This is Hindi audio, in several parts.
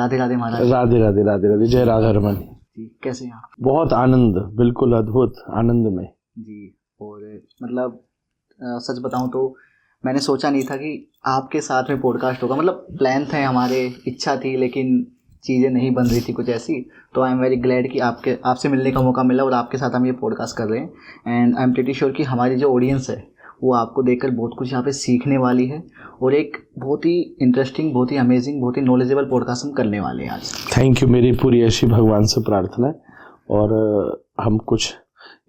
राधे राधे महाराज। राधे राधे राधे राधे, जय राधा रमन जी। कैसे हैं आप? बहुत आनंद, बिल्कुल अद्भुत आनंद में जी। और मतलब सच बताऊं तो मैंने सोचा नहीं था कि आपके साथ में पॉडकास्ट होगा। मतलब प्लान थे हमारे, इच्छा थी, लेकिन चीज़ें नहीं बन रही थी कुछ ऐसी। तो आई एम वेरी ग्लैड कि आपसे मिलने का मौका मिला और आपके साथ हम ये पॉडकास्ट कर रहे हैं। And I am pretty sure कि हमारी जो ऑडियंस है वो आपको देखकर बहुत कुछ यहाँ पे सीखने वाली है और एक बहुत ही इंटरेस्टिंग, बहुत ही अमेजिंग, बहुत ही नॉलेजेबल पॉडकास्ट हम करने वाले हैं आज। थैंक यू, मेरी पूरी ऐसी भगवान से प्रार्थना है और हम कुछ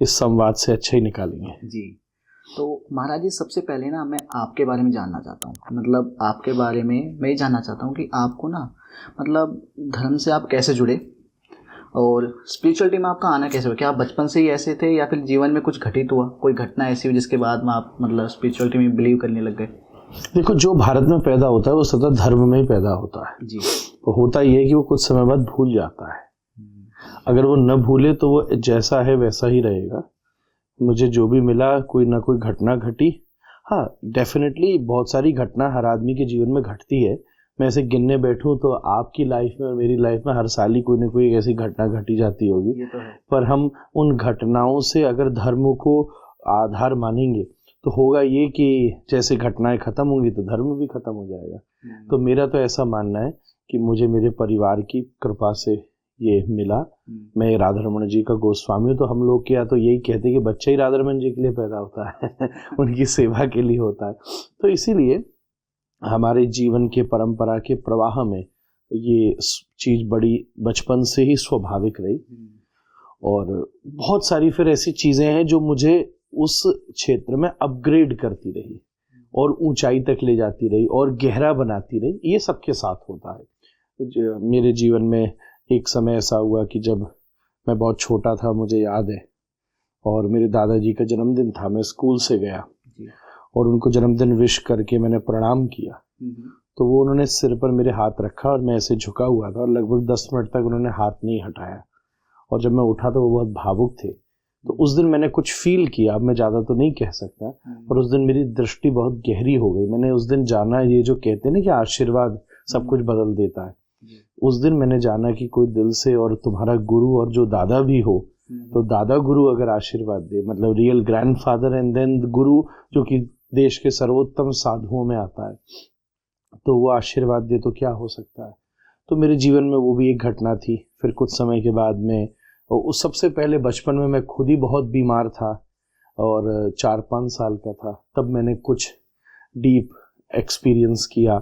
इस संवाद से अच्छा ही निकालेंगे। जी। तो महाराज जी, सबसे पहले ना मैं आपके बारे में जानना चाहता हूँ। मतलब आपके बारे में मैं ये जानना चाहता हूँ कि आपको ना मतलब धर्म से आप कैसे जुड़े और स्पिरिचुअलिटी में आपका आना कैसे हुआ? क्या आप बचपन से ही ऐसे थे या फिर जीवन में कुछ घटित हुआ, कोई घटना ऐसी हुई जिसके बाद में आप मतलब स्पिरिचुअलिटी में बिलीव करने लग गए? देखो, जो भारत में पैदा होता है वो सतत धर्म में ही पैदा होता है जी। तो होता ये है कि वो कुछ समय बाद भूल जाता है। अगर वो न भूले तो वो जैसा है वैसा ही रहेगा। मुझे जो भी मिला, कोई ना कोई घटना घटी। हाँ, डेफिनेटली बहुत सारी घटना हर आदमी के जीवन में घटती है। मैं ऐसे गिनने बैठूं तो आपकी लाइफ में और मेरी लाइफ में हर साल ही कोई ना कोई ऐसी घटना घटी जाती होगी। ये तो है। पर हम उन घटनाओं से अगर धर्म को आधार मानेंगे तो होगा ये कि जैसे घटनाएं खत्म होंगी तो धर्म भी खत्म हो जाएगा। तो मेरा तो ऐसा मानना है कि मुझे मेरे परिवार की कृपा से ये मिला। मैं राधा रमन जी का गोस्वामी हूँ, तो हम लोग क्या तो यही कहते हैं कि बच्चा ही राधा रमन जी के लिए पैदा होता है उनकी सेवा के लिए होता है। तो इसीलिए हमारे जीवन के परंपरा के प्रवाह में ये चीज़ बड़ी बचपन से ही स्वाभाविक रही और बहुत सारी फिर ऐसी चीज़ें हैं जो मुझे उस क्षेत्र में अपग्रेड करती रही और ऊंचाई तक ले जाती रही और गहरा बनाती रही। ये सबके साथ होता है। मेरे जीवन में एक समय ऐसा हुआ कि जब मैं बहुत छोटा था, मुझे याद है, और मेरे दादाजी का जन्मदिन था। मैं स्कूल से गया और उनको जन्मदिन विश करके मैंने प्रणाम किया। तो वो उन्होंने सिर पर मेरे हाथ रखा और मैं ऐसे झुका हुआ था और लगभग 10 मिनट तक उन्होंने हाथ नहीं हटाया। और जब मैं उठा तो वो बहुत भावुक थे। तो उस दिन मैंने कुछ फील किया, अब मैं ज़्यादा तो नहीं कह सकता, पर उस दिन मेरी दृष्टि बहुत गहरी हो गई। मैंने उस दिन जाना, ये जो कहते हैं ना कि आशीर्वाद सब कुछ बदल देता है, उस दिन मैंने जाना कि कोई दिल से, और तुम्हारा गुरु और जो दादा भी हो, तो दादा गुरु अगर आशीर्वाद दे, मतलब रियल ग्रैंडफादर एंड देन गुरु जो कि देश के सर्वोत्तम साधुओं में आता है, तो वो आशीर्वाद दे तो क्या हो सकता है। तो मेरे जीवन में वो भी एक घटना थी। फिर कुछ समय के बाद में, और उस सबसे पहले बचपन में मैं खुद ही बहुत बीमार था और 4-5 साल का था। तब मैंने कुछ डीप एक्सपीरियंस किया,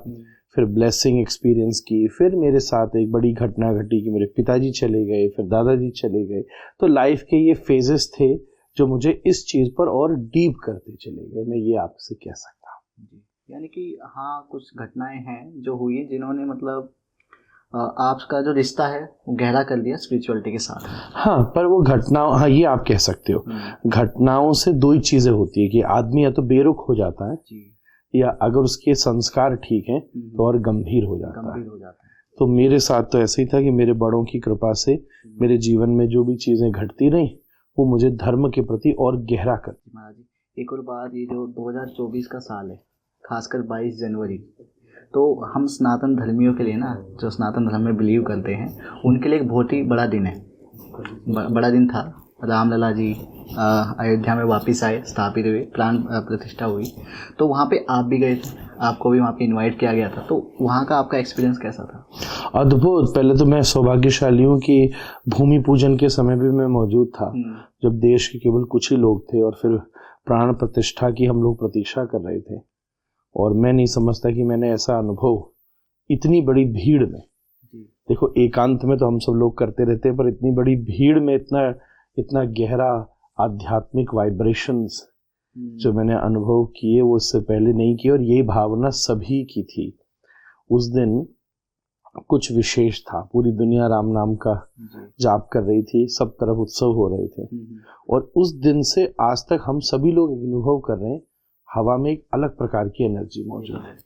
फिर ब्लेसिंग एक्सपीरियंस की। फिर मेरे साथ एक बड़ी घटना घटी कि मेरे पिताजी चले गए, फिर दादाजी चले गए। तो लाइफ के ये फेजेस थे जो मुझे इस चीज़ पर और डीप करते चले गए, मैं ये आपसे कह सकता हूँ। यानी कि हाँ, कुछ घटनाएं हैं जो हुई हैं जिन्होंने मतलब आपका जो रिश्ता है वो गहरा कर दिया स्पिरिचुअलिटी के साथ। हाँ, पर वो घटनाओं, हाँ ये आप कह सकते हो, घटनाओं से दो ही चीज़ें होती है कि आदमी या तो बेरुख हो जाता है या अगर उसके संस्कार ठीक हैं तो और गंभीर हो जाता है। तो मेरे साथ तो ऐसे ही था कि मेरे बड़ों की कृपा से मेरे जीवन में जो भी चीज़ें घटती रहीं वो मुझे धर्म के प्रति और गहरा करती। महाराज जी, एक और बात, ये जो 2024 का साल है, खासकर 22 जनवरी, तो हम सनातन धर्मियों के लिए ना, जो सनातन धर्म में बिलीव करते हैं, उनके लिए एक बहुत ही बड़ा दिन है। बड़ा दिन था। रामलला जी अयोध्या में वापस आए, स्थापित हुए, प्राण प्रतिष्ठा हुई। तो वहाँ पे आप भी गए थे, आपको भी वहाँ पे इनवाइट किया गया था। तो वहाँ का आपका एक्सपीरियंस कैसा था? अद्भुत। पहले तो मैं सौभाग्यशाली हूँ कि भूमि पूजन के समय भी मैं मौजूद था, जब देश के केवल कुछ ही लोग थे और फिर प्राण प्रतिष्ठा की हम लोग प्रतीक्षा कर रहे थे। और मैं नहीं समझता कि मैंने ऐसा अनुभव इतनी बड़ी भीड़ में, देखो एकांत में तो हम सब लोग करते रहते हैं, पर इतनी बड़ी भीड़ में इतना गहरा आध्यात्मिक वाइब्रेशंस जो मैंने अनुभव किए वो इससे पहले नहीं किए। और यही भावना सभी की थी। उस दिन कुछ विशेष था, पूरी दुनिया राम नाम का जाप कर रही थी, सब तरफ उत्सव हो रहे थे। और उस दिन से आज तक हम सभी लोग अनुभव कर रहे हैं, हवा में एक अलग प्रकार की एनर्जी मौजूद है।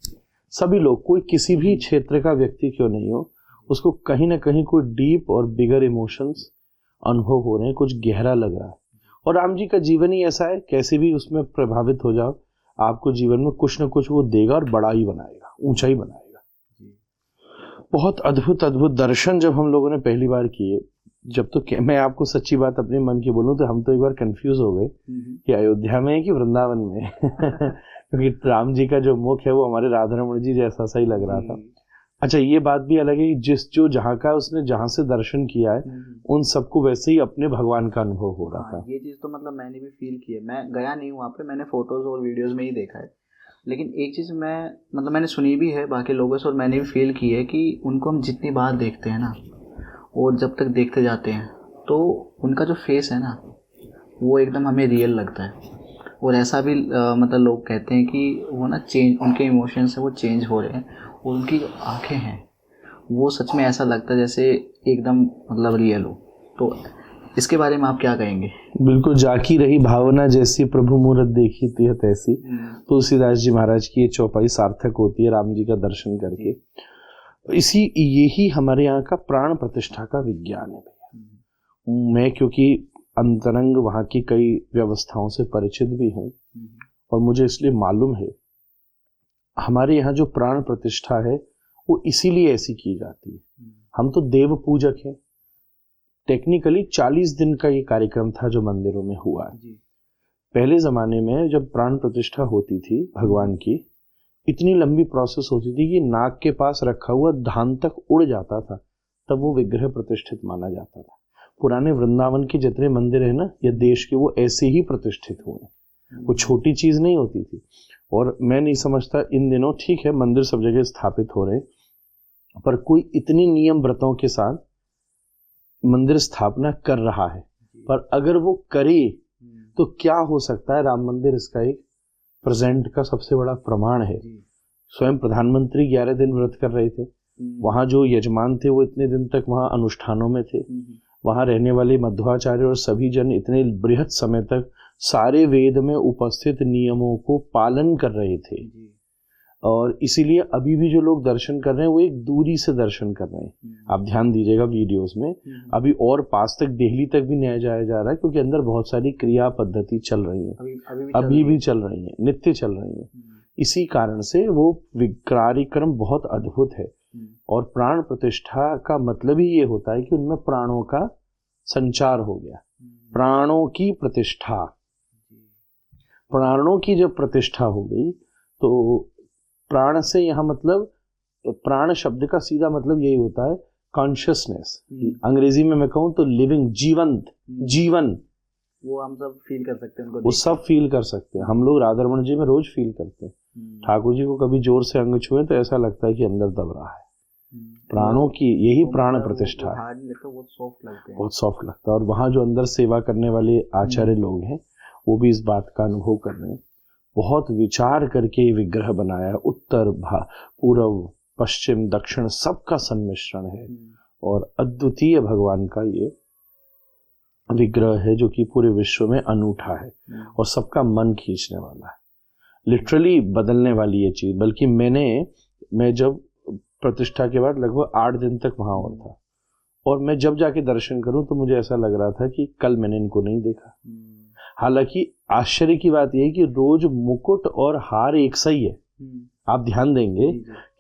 सभी लोग, कोई किसी भी क्षेत्र का व्यक्ति क्यों नहीं हो, उसको कहीं ना कहीं कोई डीप और बिगर इमोशंस अनुभव हो रहे हैं, कुछ गहरा लग रहा है। और राम जी का जीवन ही ऐसा है, कैसे भी उसमें प्रभावित हो जाओ, आपको जीवन में कुछ ना कुछ वो देगा और बड़ा ही बनाएगा, ऊंचा ही बनाएगा। बहुत अद्भुत अद्भुत दर्शन जब हम लोगों ने पहली बार किए, जब तो मैं आपको सच्ची बात अपने मन की बोलूं तो हम तो एक बार कंफ्यूज हो गए कि अयोध्या में है कि वृंदावन में है। क्योंकि राम जी का जो मुख है वो हमारे राधा रमण जी जैसा सा ही लग रहा था। अच्छा, ये बात भी अलग है कि जहाँ का उसने जहाँ से दर्शन किया है उन सबको वैसे ही अपने भगवान का अनुभव हो रहा था। ये चीज़ तो मतलब मैंने भी फील की है। मैं गया नहीं हूँ वहाँ पे, मैंने फोटोज और वीडियोस में ही देखा है। लेकिन एक चीज़ मैंने सुनी भी है बाकी लोगों से और मैंने भी फील की है कि उनको हम जितनी बार देखते हैं ना और जब तक देखते जाते हैं तो उनका जो फेस है ना वो एकदम हमें रियल लगता है। और ऐसा भी मतलब लोग कहते हैं कि वो ना चेंज, उनके इमोशंस है वो चेंज हो रहे हैं और उनकी जो आँखें हैं वो सच में ऐसा लगता है जैसे एकदम मतलब रियल हो। तो इसके बारे में आप क्या कहेंगे? बिल्कुल, जाकी रही भावना जैसी प्रभु मूरत देखी थी तैसी। तुलसीदास जी महाराज की ये चौपाई सार्थक होती है राम जी का दर्शन करके। यही हमारे यहाँ का प्राण प्रतिष्ठा का विज्ञान है भैया। मैं क्योंकि अंतरंग वहाँ की कई व्यवस्थाओं से परिचित भी हूँ और मुझे इसलिए मालूम है हमारे यहाँ जो प्राण प्रतिष्ठा है वो इसीलिए ऐसी की जाती है। हम तो देव पूजक हैं। टेक्निकली 40 दिन का ये कार्यक्रम था जो मंदिरों में हुआ है। पहले जमाने में जब प्राण प्रतिष्ठा होती थी भगवान की, इतनी लंबी प्रोसेस होती थी कि नाक के पास रखा हुआ धान तक उड़ जाता था, तब वो विग्रह प्रतिष्ठित माना जाता था। पुराने वृंदावन के जितने मंदिर है ना या देश के, वो ऐसे ही प्रतिष्ठित हुए। वो छोटी चीज नहीं होती थी। और मैं नहीं समझता इन दिनों, ठीक है मंदिर सब जगह स्थापित हो रहे, पर कोई इतनी नियम व्रतों के साथ मंदिर स्थापना कर रहा है, पर अगर वो करे तो क्या हो सकता है। राम मंदिर इसका एक प्रेजेंट का सबसे बड़ा प्रमाण है। स्वयं प्रधानमंत्री 11 दिन व्रत कर रहे थे। वहाँ जो यजमान थे वो इतने दिन तक वहाँ अनुष्ठानों में थे। वहाँ रहने वाले मध्वाचार्य और सभी जन इतने बृहत समय तक सारे वेद में उपस्थित नियमों को पालन कर रहे थे। और इसीलिए अभी भी जो लोग दर्शन कर रहे हैं वो एक दूरी से दर्शन कर रहे हैं। आप ध्यान दीजिएगा वीडियोस में, अभी और पास तक दिल्ली तक भी नहीं जाया जा रहा है क्योंकि अंदर बहुत सारी क्रिया पद्धति चल रही है, अभी भी चल रही है, नित्य चल रही है। इसी कारण से वो कार्यक्रम बहुत अद्भुत है। और प्राण प्रतिष्ठा का मतलब ही ये होता है कि उनमें प्राणों का संचार हो गया। प्राणों की प्रतिष्ठा, प्राणों की जब प्रतिष्ठा हो गई तो प्राण से यहाँ मतलब, प्राण शब्द का सीधा मतलब यही होता है कॉन्शियसनेस। अंग्रेजी में मैं कहूँ तो लिविंग, जीवंत, जीवन। वो हम सब फील कर सकते हैं, वो सब फील कर सकते हैं। हम लोग राधा रमण जी में रोज फील करते हैं। ठाकुर जी को कभी जोर से अंग छुए तो ऐसा लगता है कि अंदर दब रहा है। प्राणों की यही प्राण प्रतिष्ठा है। बहुत सॉफ्ट लगता है। और वहाँ जो अंदर सेवा करने वाले आचार्य लोग हैं वो भी इस बात का अनुभव कर रहे हैं। बहुत विचार करके विग्रह बनाया है। उत्तर, पूर्व, पश्चिम, दक्षिण सबका सम्मिश्रण है और अद्वितीय भगवान का ये विग्रह है जो कि पूरे विश्व में अनूठा है और सबका मन खींचने वाला है। लिटरली बदलने वाली ये चीज। बल्कि मैं जब प्रतिष्ठा के बाद लगभग 8 दिन तक वहां और था और मैं जब जाके दर्शन करूं तो मुझे ऐसा लग रहा था कि कल मैंने इनको नहीं देखा। हालांकि आश्चर्य की बात यह है कि रोज मुकुट और हार एक सा ही है। आप ध्यान देंगे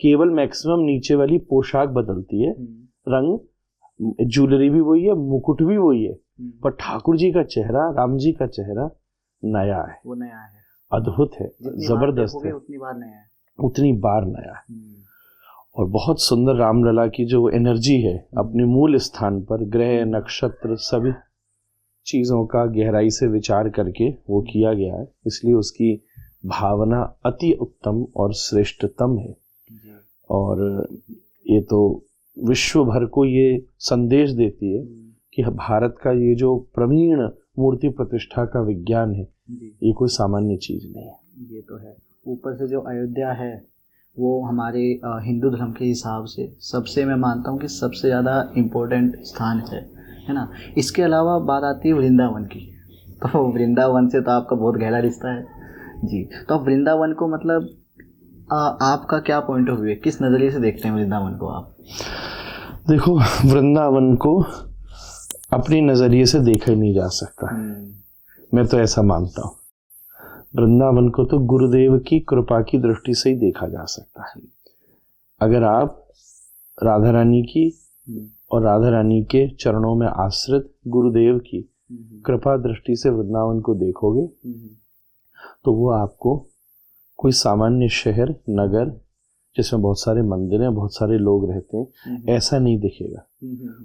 केवल मैक्सिमम नीचे वाली पोशाक बदलती है, रंग, ज्वेलरी भी वही है, मुकुट भी वही है, पर ठाकुर जी का चेहरा, राम जी का चेहरा नया है। वो नया है, अद्भुत है, जबरदस्त है, उतनी बार नया है। और बहुत सुंदर रामलला की जो एनर्जी है अपने मूल स्थान पर, ग्रह, नक्षत्र, सभी चीजों का गहराई से विचार करके वो किया गया है, इसलिए उसकी भावना अति उत्तम और श्रेष्ठतम है। और ये तो विश्व भर को ये संदेश देती है कि भारत का ये जो प्रवीण मूर्ति प्रतिष्ठा का विज्ञान है ये कोई सामान्य चीज नहीं है। ये तो है। ऊपर से जो अयोध्या है वो हमारे हिंदू धर्म के हिसाब से सबसे, मैं मानता हूँ कि सबसे ज़्यादा इम्पोर्टेंट स्थान है ना। इसके अलावा बात आती है वृंदावन की, तो वृंदावन से तो आपका बहुत गहरा रिश्ता है जी। तो आप वृंदावन को मतलब आपका क्या पॉइंट ऑफ व्यू है, किस नज़रिए से देखते हैं वृंदावन को आप? देखो, वृंदावन को अपने नज़रिए से देखा ही नहीं जा सकता। मैं तो ऐसा मानता हूँ। वृंदावन को तो गुरुदेव की कृपा की दृष्टि से ही देखा जा सकता है। अगर आप राधा रानी की और राधा रानी के चरणों में आश्रित गुरुदेव की कृपा दृष्टि से वृंदावन को देखोगे तो वो आपको कोई सामान्य शहर नगर जिसमें बहुत सारे मंदिर हैं, बहुत सारे लोग रहते हैं, ऐसा नहीं दिखेगा।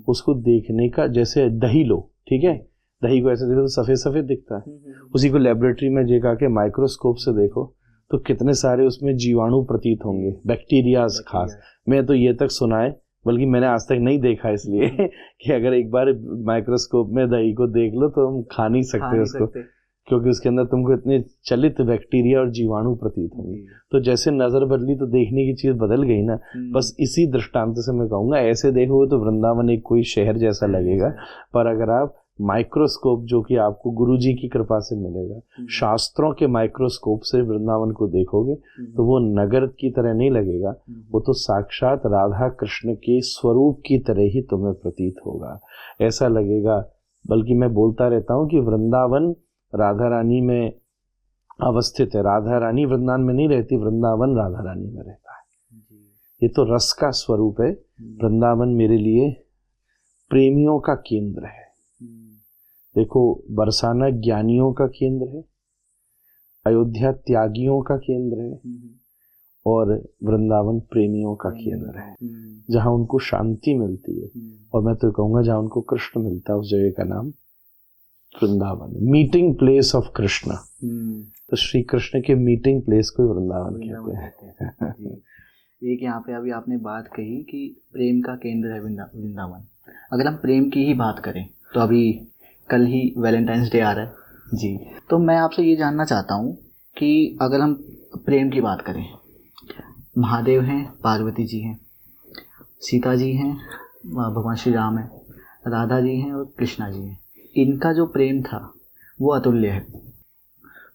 उसको देखने का, जैसे दही लो, ठीक है, दही को ऐसे देखो तो सफ़ेद सफ़ेद दिखता है, उसी को लेबोरेटरी में जगा के माइक्रोस्कोप से देखो तो कितने सारे उसमें जीवाणु प्रतीत होंगे, बैक्टीरियाज खास। मैं तो ये तक सुना है, बल्कि मैंने आज तक नहीं देखा, इसलिए कि अगर एक बार माइक्रोस्कोप में दही को देख लो तो हम खा नहीं सकते उसको, क्योंकि उसके अंदर तुमको इतने चलित बैक्टीरिया और जीवाणु प्रतीत होंगे। तो जैसे नज़र बदली तो देखने की चीज़ बदल गई ना। बस इसी दृष्टांत से मैं कहूँगा, ऐसे देखोगे तो वृंदावन एक कोई शहर जैसा लगेगा, पर अगर आप माइक्रोस्कोप, जो कि आपको गुरुजी की कृपा से मिलेगा, शास्त्रों के माइक्रोस्कोप से वृंदावन को देखोगे तो वो नगर की तरह नहीं लगेगा, वो तो साक्षात राधा कृष्ण के स्वरूप की तरह ही तुम्हें प्रतीत होगा, ऐसा लगेगा। बल्कि मैं बोलता रहता हूँ कि वृंदावन राधा रानी में अवस्थित है। राधा रानी वृंदावन में नहीं रहती, वृंदावन राधा रानी में रहता है। ये तो रस का स्वरूप है। वृंदावन मेरे लिए प्रेमियों का केंद्र है। देखो, बरसाना ज्ञानियों का केंद्र है, अयोध्या त्यागियों का केंद्र है, और वृंदावन प्रेमियों का केंद्र है, जहाँ उनको शांति मिलती है। और मैं तो कहूँगा जहाँ उनको कृष्ण मिलता है, उस जगह का नाम Vrindavan, meeting place of Krishna. तो श्री कृष्ण के मीटिंग प्लेस को वृंदावन कहते हैं। एक यहाँ पे अभी आपने बात कही कि प्रेम का केंद्र है वृंदावन। अगर हम प्रेम की ही बात करें तो अभी कल ही वैलेंटाइंस डे आ रहा है जी, तो मैं आपसे ये जानना चाहता हूँ कि अगर हम प्रेम की बात करें, महादेव हैं, पार्वती जी हैं, सीता जी हैं, भगवान श्री राम हैं, राधा जी हैं और कृष्णा जी हैं। इनका जो प्रेम था वो अतुल्य है।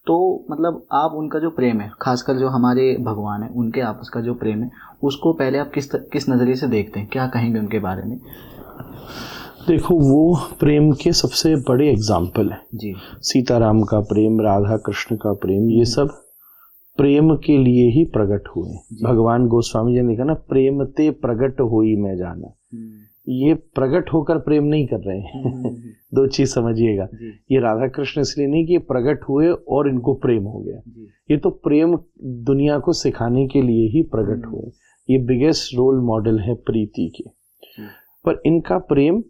तो मतलब आप उनका जो प्रेम है, खासकर जो हमारे भगवान हैं, उनके आपस का जो प्रेम है, उसको पहले आप किस नज़रिए से देखते हैं? क्या कहेंगे उनके बारे में? देखो, वो प्रेम के सबसे बड़े एग्जाम्पल है जी। सीताराम का प्रेम, राधा कृष्ण का प्रेम, ये सब प्रेम के लिए ही प्रकट हुए। भगवान गोस्वामी जी ने लिखा ना, प्रेम ते प्रकट होई मैं जाना। ये प्रकट होकर प्रेम नहीं कर रहे हैं। दो चीज समझिएगा, ये राधा कृष्ण इसलिए नहीं कि ये प्रकट हुए और इनको प्रेम हो गया, ये तो प्रेम दुनिया को सिखाने के लिए ही प्रकट हुए। ये बिगेस्ट रोल मॉडल है प्रीति के। पर इनका प्रेम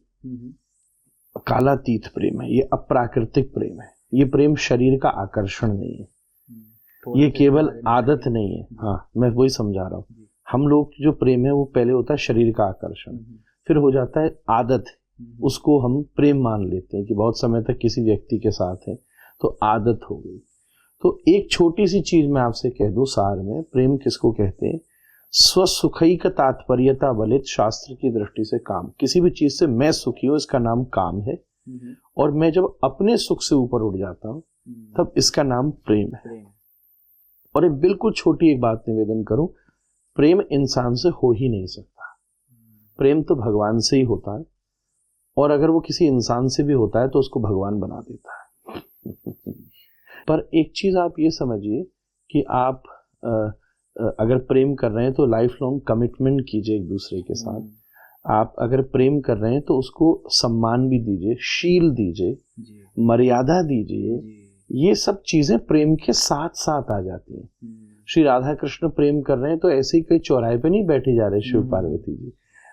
कालातीत प्रेम है, ये अप्राकृतिक प्रेम है। ये प्रेम शरीर का आकर्षण नहीं है, ये केवल आदत नहीं है। हाँ, मैं वही समझा रहा हूँ। हम लोग जो प्रेम है वो पहले होता है शरीर का आकर्षण, फिर हो जाता है आदत, उसको हम प्रेम मान लेते हैं कि बहुत समय तक किसी व्यक्ति के साथ है तो आदत हो गई। तो एक छोटी सी चीज मैं आपसे कह दूं सार में, प्रेम किसको कहते हैं? स्वसुखैक तात्पर्यता बलित शास्त्र की दृष्टि से काम। किसी भी चीज से मैं सुखी हूं, इसका नाम काम है, और मैं जब अपने सुख से ऊपर उठ जाता हूं तब इसका नाम प्रेम है। और एक बिल्कुल छोटी एक बात निवेदन करूं, प्रेम इंसान से हो ही नहीं सकता। प्रेम तो भगवान से ही होता है, और अगर वो किसी इंसान से भी होता है तो उसको भगवान बना देता है। पर एक चीज आप ये समझिए कि आप अगर प्रेम कर रहे हैं तो लाइफ लॉन्ग कमिटमेंट कीजिए एक दूसरे के साथ। आप अगर प्रेम कर रहे हैं तो उसको सम्मान भी दीजिए, शील दीजिए, मर्यादा दीजिए। ये सब चीजें प्रेम के साथ साथ आ जाती हैं। श्री राधा कृष्ण प्रेम कर रहे हैं तो ऐसे ही कहीं चौराहे पे नहीं बैठे जा रहे शिव पार्वती जी,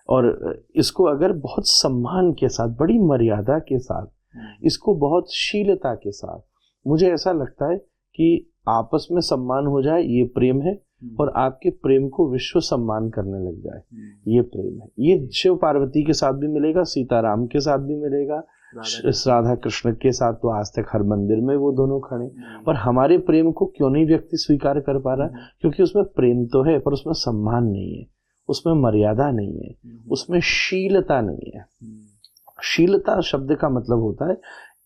और इसको अगर बहुत सम्मान के साथ, बड़ी मर्यादा के साथ, इसको बहुत शीलता के साथ, मुझे ऐसा लगता है कि आपस में सम्मान हो जाए, ये प्रेम है। और आपके प्रेम को विश्व सम्मान करने लग जाए, ये प्रेम है। ये शिव पार्वती के साथ भी मिलेगा, सीताराम के साथ भी मिलेगा, राधा कृष्ण के साथ तो आज तक हर मंदिर में वो दोनों खड़े। और हमारे प्रेम को क्यों नहीं व्यक्ति स्वीकार कर पा रहा? क्योंकि उसमें प्रेम तो है पर उसमें सम्मान नहीं है, उसमें मर्यादा नहीं है, उसमें शीलता नहीं है। शीलता शब्द का मतलब होता है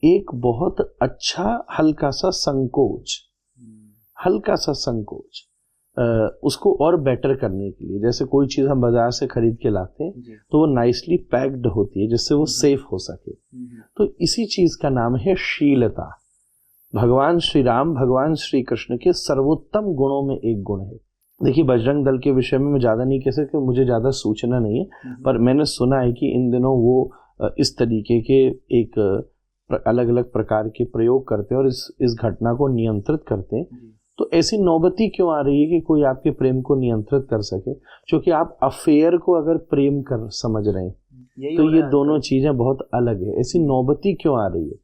एक बहुत अच्छा हल्का सा संकोच, हल्का सा संकोच, उसको और बेटर करने के लिए। जैसे कोई चीज़ हम बाजार से खरीद के लाते हैं तो वो नाइसली पैक्ड होती है जिससे वो सेफ हो सके। तो इसी चीज़ का नाम है शीलता। भगवान श्री राम, भगवान श्री कृष्ण के सर्वोत्तम गुणों में एक गुण है देखिए बजरंग दल के विषय में मैं ज़्यादा नहीं कह सकता, मुझे ज़्यादा सूचना नहीं है, पर मैंने सुना है कि इन दिनों वो इस तरीके के एक अलग अलग प्रकार के प्रयोग करते हैं और इस घटना को नियंत्रित करते हैं। तो ऐसी नौबती क्यों आ रही है कि कोई आपके प्रेम को नियंत्रित कर सके, क्योंकि आप अफेयर को अगर प्रेम कर समझ रहे हैं तो ये दोनों चीज़ें बहुत अलग है। ऐसी नौबती क्यों आ रही है?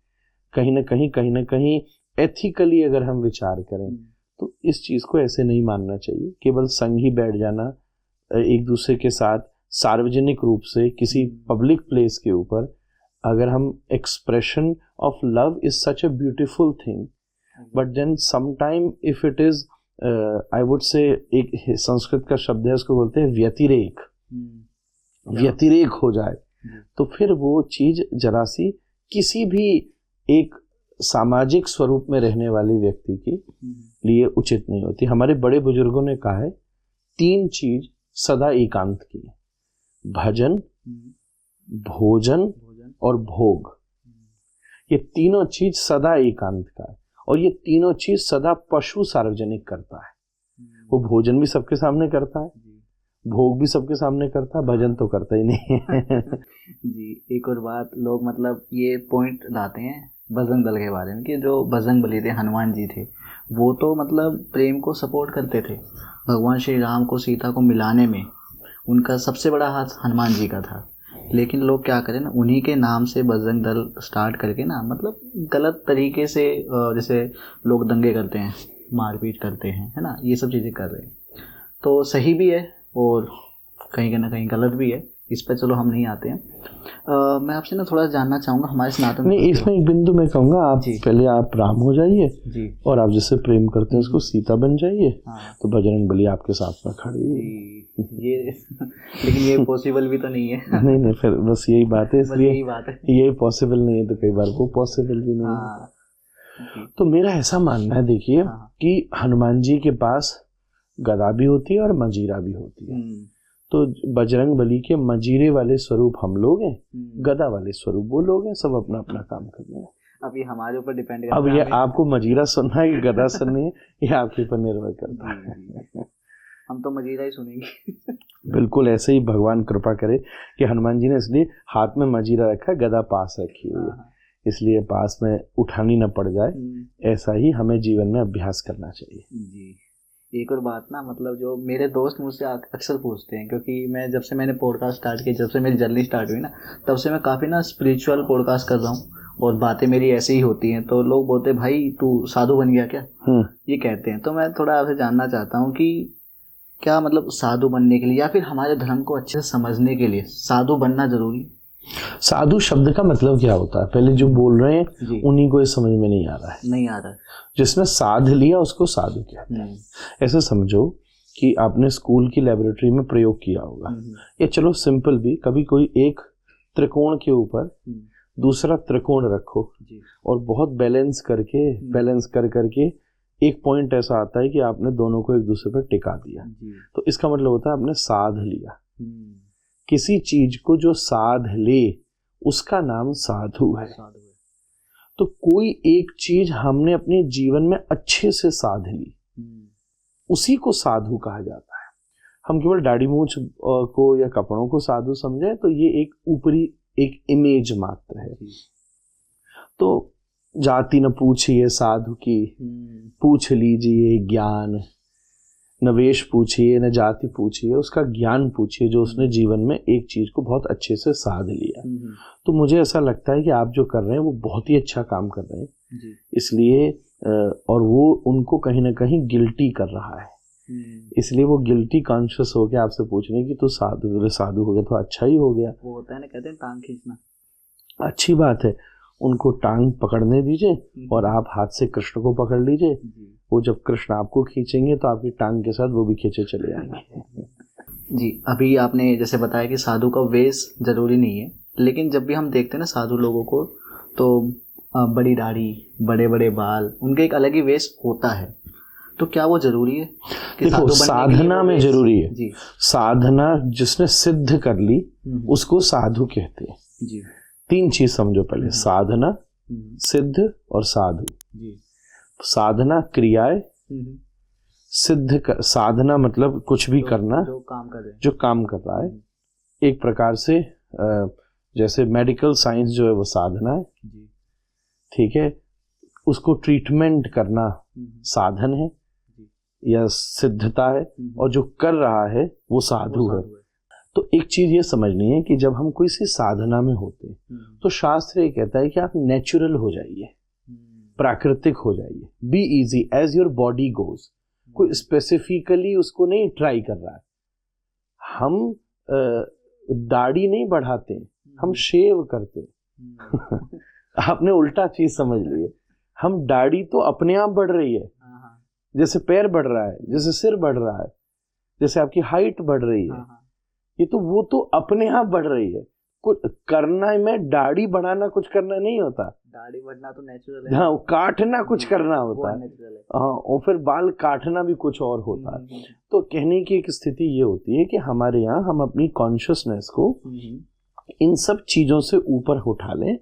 कहीं ना कहीं एथिकली अगर हम विचार करें तो इस चीज़ को ऐसे नहीं मानना चाहिए। केवल संग ही बैठ जाना एक दूसरे के साथ सार्वजनिक रूप से किसी पब्लिक प्लेस के ऊपर, अगर हम expression of love is such a beautiful thing, but then sometime if it is I would say, एक संस्कृत का शब्द है उसको बोलते हैं व्यतिरेक, व्यतिरेक हो जाए तो फिर वो चीज़ जरा सी किसी भी एक सामाजिक स्वरूप में रहने वाले व्यक्ति के लिए उचित नहीं होती। हमारे बड़े बुजुर्गों ने कहा है 3 चीज सदा एकांत की है, भजन, भोजन और भोग। ये तीनों चीज सदा एकांत का है और ये तीनों चीज सदा पशु सार्वजनिक करता है। वो भोजन भी सबके सामने करता है, भोग भी सबके सामने करता है, भजन तो करता ही नहीं है। जी, एक और बात लोग मतलब ये पॉइंट लाते हैं बजरंग दल के बारे में कि जो बजरंग बली थे, हनुमान जी थे, वो तो मतलब प्रेम को सपोर्ट करते थे। भगवान श्री राम को सीता को मिलाने में उनका सबसे बड़ा हाथ हनुमान जी का था। लेकिन लोग क्या करें ना, उन्हीं के नाम से बजरंग दल स्टार्ट करके ना मतलब गलत तरीके से जैसे लोग दंगे करते हैं, मारपीट करते हैं, है ना, ये सब चीज़ें कर रहे हैं। तो सही भी है और कहीं ना कहीं गलत भी है, इस पर चलो हम नहीं आते हैं। मैं आपसे ना थोड़ा जानना चाहूँगा हमारे सनातन नहीं, इसमें एक बिंदु मैं कहूँगा, आप पहले आप राम हो जाइए जी, और आप जिससे प्रेम करते हैं उसको सीता बन जाइए। हाँ। तो बजरंग बली आपके साथ में खड़ी है ये लेकिन ये पॉसिबल भी तो नहीं है। नहीं, फिर बस यही बात है, इसलिए यही बात है, ये पॉसिबल नहीं है तो कई बार वो पॉसिबल भी नहीं है। तो मेरा ऐसा मानना है, देखिए कि हनुमान जी के पास गदा भी होती है और मंजीरा भी होती है। तो बजरंग बली के मंजीरे वाले स्वरूप हम लोग हैं, गदा वाले स्वरूप वो लोग हैं, सब अपना अपना काम कर रहे हैं। अब ये हमारे ऊपर डिपेंड करता है, अब ये आपको मंजीरा सुनना है कि गदा सुननी है, ये आपके ऊपर निर्भर करता है। हम तो मंजीरा ही सुनेंगे। बिल्कुल ऐसे ही भगवान कृपा करे कि हनुमान जी ने इसलिए हाथ में मंजीरा रखा, गदा पास रखी हुई है, इसलिए पास में उठानी न पड़ जाए। ऐसा ही हमें जीवन में अभ्यास करना चाहिए जी। एक और बात ना, मतलब जो मेरे दोस्त मुझसे अक्सर पूछते हैं, क्योंकि मैं जब से मैंने पॉडकास्ट स्टार्ट किया, जब से मेरी जर्नी स्टार्ट हुई ना, तब से मैं काफ़ी ना स्पिरिचुअल पॉडकास्ट कर रहा हूँ और बातें मेरी ऐसे ही होती हैं। तो लोग बोलते हैं भाई तू साधु बन गया क्या, ये कहते हैं। तो मैं थोड़ा आपसे जानना चाहता हूँ कि क्या मतलब साधु बनने के लिए या फिर हमारे धर्म को अच्छे से समझने के लिए साधु बनना जरूरी? साधु शब्द का मतलब क्या होता है, पहले जो बोल रहे हैं उन्हीं को ये समझ में नहीं आ रहा है। जिसने साध लिया उसको साधु कहते हैं। ऐसे समझो कि आपने स्कूल की लेबोरेटरी में प्रयोग किया होगा, या चलो सिंपल भी, कभी कोई एक त्रिकोण के ऊपर दूसरा त्रिकोण रखो और बहुत बैलेंस कर करके एक पॉइंट ऐसा आता है कि आपने दोनों को एक दूसरे पर टिका दिया, तो इसका मतलब होता है आपने साध लिया। किसी चीज को जो साध ले उसका नाम साधु है। तो कोई एक चीज हमने अपने जीवन में अच्छे से साध ली, उसी को साधु कहा जाता है। हम केवल दाढ़ी मूंछ को या कपड़ों को साधु समझें तो ये एक ऊपरी एक इमेज मात्र है। तो जाति न पूछिए साधु की, पूछ लीजिए ज्ञान, न वेश पूछिए न जाति पूछिए, उसका ज्ञान पूछिए जो उसने जीवन में एक चीज को बहुत अच्छे से साध लिया। तो मुझे ऐसा लगता है कि आप जो कर रहे हैं वो बहुत ही अच्छा काम कर रहे हैं, इसलिए और वो उनको कहीं ना कहीं गिल्टी कर रहा है, इसलिए वो गिल्टी कॉन्शियस हो गया आपसे पूछने की तो साधु हो गया तो अच्छा ही हो गया। वो होता है ना, कहते हैं टांग खींचना, अच्छी बात है, उनको टांग पकड़ने दीजिए और आप हाथ से कृष्ण को पकड़ लीजिए। वो जब कृष्ण आपको खींचेंगे तो आपकी टांग के साथ वो भी खींचे चले जाएंगे। जी, अभी आपने जैसे बताया कि साधु का वेश जरूरी नहीं है, लेकिन जब भी हम देखते हैं ना साधु लोगों को, तो बड़ी दाढ़ी, बड़े बड़े बाल, उनके एक अलग ही वेश होता है। तो क्या वो जरूरी है कि देखो, साधना में जरूरी है जी। साधना जिसने सिद्ध कर ली उसको साधु कहते हैं जी। 3 चीज समझो पहले, साधना, सिद्ध और साधु जी। साधना क्रियाएं, साधना मतलब कुछ भी करना जो काम कर रहे हैं, जो काम कर रहा है। एक प्रकार से जैसे मेडिकल साइंस जो है वो साधना है, ठीक है, उसको ट्रीटमेंट करना साधन है या सिद्धता है, और जो कर रहा है वो साधु है। तो एक चीज ये समझनी है कि जब हम कोई सी साधना में होते हैं तो शास्त्र ये कहता है कि आप नेचुरल हो जाइए, प्राकृतिक हो जाइए, be easy as your body goes. कोई स्पेसिफिकली उसको नहीं ट्राई कर रहा है। हम दाढ़ी नहीं बढ़ाते, हम शेव करते। आपने उल्टा चीज समझ ली है। हम दाढ़ी तो अपने आप बढ़ रही है, जैसे पैर बढ़ रहा है, जैसे सिर बढ़ रहा है, जैसे आपकी हाइट बढ़ रही है, ये तो वो तो अपने आप बढ़ रही है। कुछ करना है, मैं दाढ़ी बढ़ाना कुछ करना नहीं होता, दाढ़ी बढ़ना तो नेचुरल है। हाँ, काटना कुछ करना होता है, नेचुरल है। हाँ, और फिर बाल काटना भी कुछ और होता है। तो कहने की एक स्थिति ये होती है कि हमारे यहाँ हम अपनी कॉन्शियसनेस को इन सब चीजों से ऊपर उठा लें।